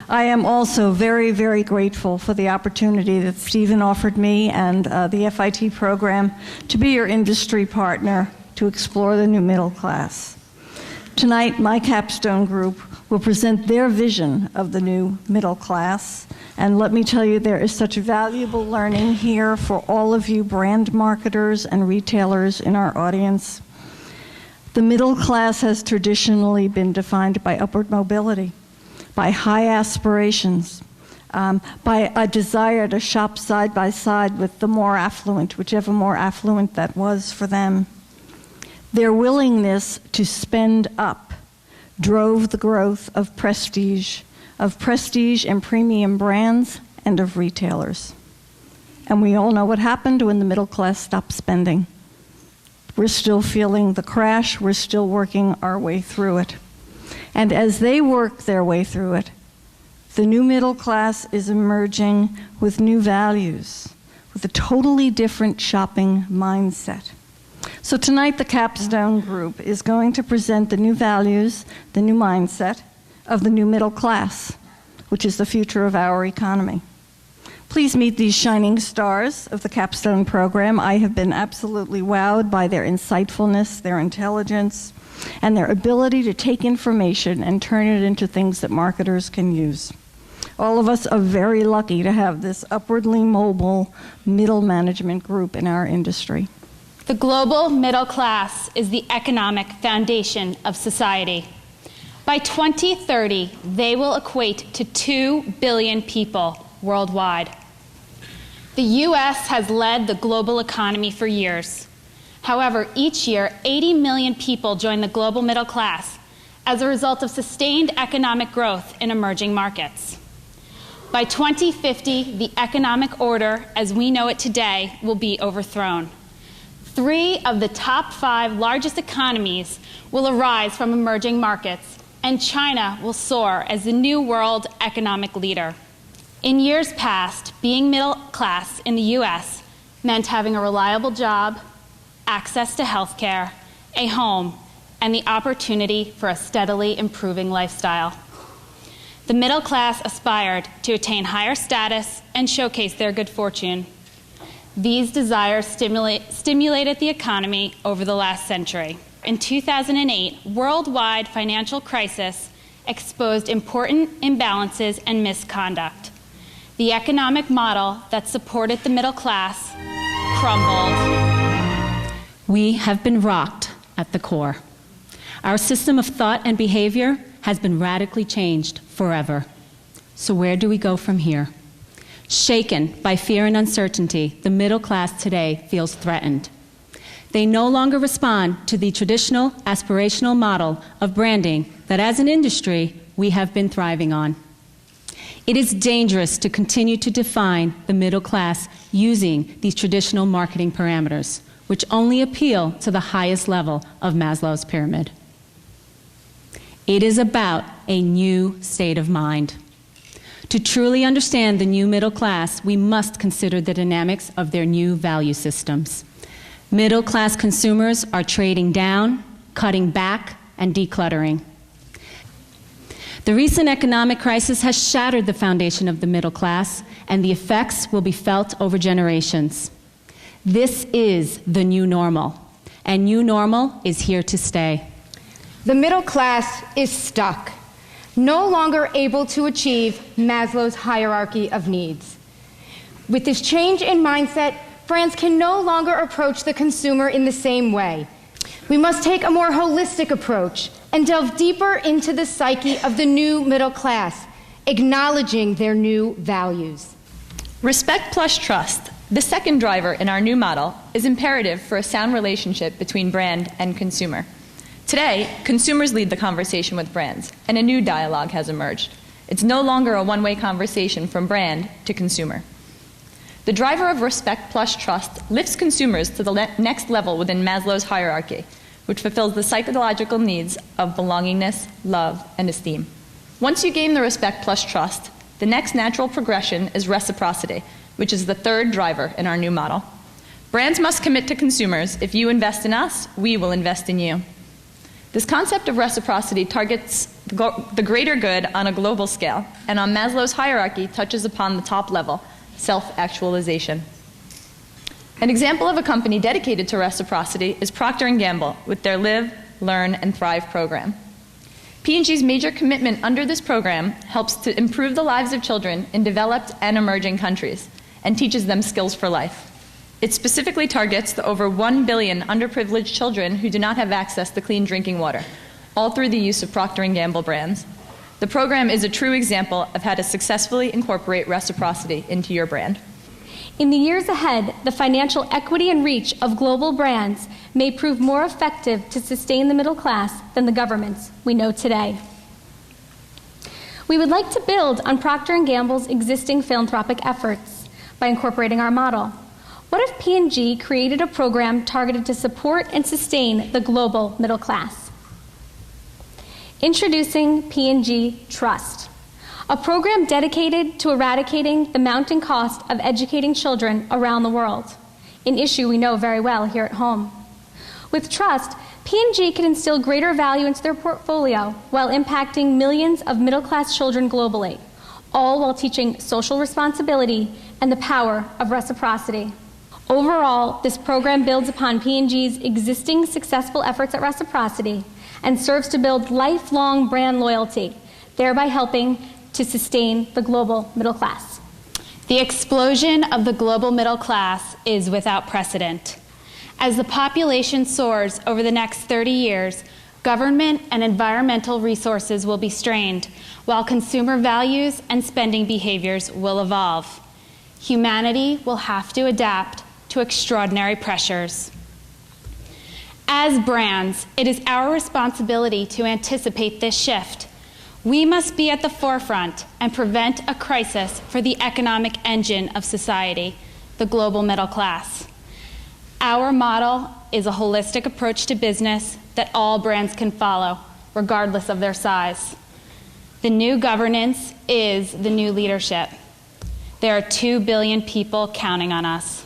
I am also very, very grateful for the opportunity that Stephen offered me and the FIT program to be your industry partner to explore the new middle class. Tonight, my Capstone group will present their vision of the new middle class. And let me tell you, there is such valuable learning here for all of you brand marketers and retailers in our audience. The middle class has traditionally been defined by upward mobility, by high aspirations, by a desire to shop side by side with the more affluent, whichever more affluent that was for them. Their willingness to spend up drove the growth of prestige and premium brands and of retailers. And we all know what happened when the middle class stopped spending. We're still feeling the crash. We're still working our way through it. And as they work their way through it, the new middle class is emerging with new values, with a totally different shopping mindset. So tonight, the Capstone group is going to present the new values, the new mindset of the new middle class, which is the future of our economy. Please meet these shining stars of the Capstone program. I have been absolutely wowed by their insightfulness, their intelligence, and their ability to take information and turn it into things that marketers can use. All of us are very lucky to have this upwardly mobile middle management group in our industry. The global middle class is the economic foundation of society. By 2030, they will equate to 2 billion people worldwide. The U.S. has led the global economy for years. However, each year, 80 million people join the global middle class as a result of sustained economic growth in emerging markets. By 2050, the economic order as we know it today will be overthrown. 3 of the top 5 largest economies will arise from emerging markets, and China will soar as the new world economic leader. In years past, being middle class in the U.S. meant having a reliable job, access to health care, a home, and the opportunity for a steadily improving lifestyle. The middle class aspired to attain higher status and showcase their good fortune. These desires stimulated the economy over the last century. In 2008, worldwide financial crisis exposed important imbalances and misconduct. The economic model that supported the middle class crumbled. We have been rocked at the core. Our system of thought and behavior has been radically changed forever. So where do we go from here? Shaken by fear and uncertainty, the middle class today feels threatened. They no longer respond to the traditional aspirational model of branding that as an industry we have been thriving on. It is dangerous to continue to define the middle class using these traditional marketing parameters, which only appeal to the highest level of Maslow's pyramid. It is about a new state of mind. To truly understand the new middle class, we must consider the dynamics of their new value systems. Middle class consumers are trading down, cutting back, and decluttering. The recent economic crisis has shattered the foundation of the middle class, and the effects will be felt over generations. This is the new normal, and new normal is here to stay. The middle class is stuck, no longer able to achieve Maslow's hierarchy of needs. With this change in mindset, brands can no longer approach the consumer in the same way. We must take a more holistic approach and delve deeper into the psyche of the new middle class, acknowledging their new values. Respect plus trust, the second driver in our new model, is imperative for a sound relationship between brand and consumer. Today, consumers lead the conversation with brands, and a new dialogue has emerged. It's no longer a one-way conversation from brand to consumer. The driver of respect plus trust lifts consumers to the next level within Maslow's hierarchy, which fulfills the psychological needs of belongingness, love, and esteem. Once you gain the respect plus trust, the next natural progression is reciprocity, which is the third driver in our new model. Brands must commit to consumers. If you invest in us, we will invest in you. This concept of reciprocity targets the greater good on a global scale, and on Maslow's hierarchy touches upon the top level, self-actualization. An example of a company dedicated to reciprocity is Procter & Gamble with their Live, Learn, and Thrive program. P&G's major commitment under this program helps to improve the lives of children in developed and emerging countries and teaches them skills for life. It specifically targets the over 1 billion underprivileged children who do not have access to clean drinking water, all through the use of Procter & Gamble brands. The program is a true example of how to successfully incorporate reciprocity into your brand. In the years ahead, the financial equity and reach of global brands may prove more effective to sustain the middle class than the governments we know today. We would like to build on Procter & Gamble's existing philanthropic efforts by incorporating our model. What if P&G created a program targeted to support and sustain the global middle class? Introducing P&G Trust, a program dedicated to eradicating the mounting cost of educating children around the world, an issue we know very well here at home. With Trust, P&G can instill greater value into their portfolio while impacting millions of middle-class children globally, all while teaching social responsibility and the power of reciprocity. Overall, this program builds upon P&G's existing successful efforts at reciprocity and serves to build lifelong brand loyalty, thereby helping to sustain the global middle class. The explosion of the global middle class is without precedent. As the population soars over the next 30 years, government and environmental resources will be strained, while consumer values and spending behaviors will evolve. Humanity will have to adapt to extraordinary pressures. As brands, it is our responsibility to anticipate this shift. We must be at the forefront and prevent a crisis for the economic engine of society, the global middle class. Our model is a holistic approach to business that all brands can follow, regardless of their size. The new governance is the new leadership. There are 2 billion people counting on us.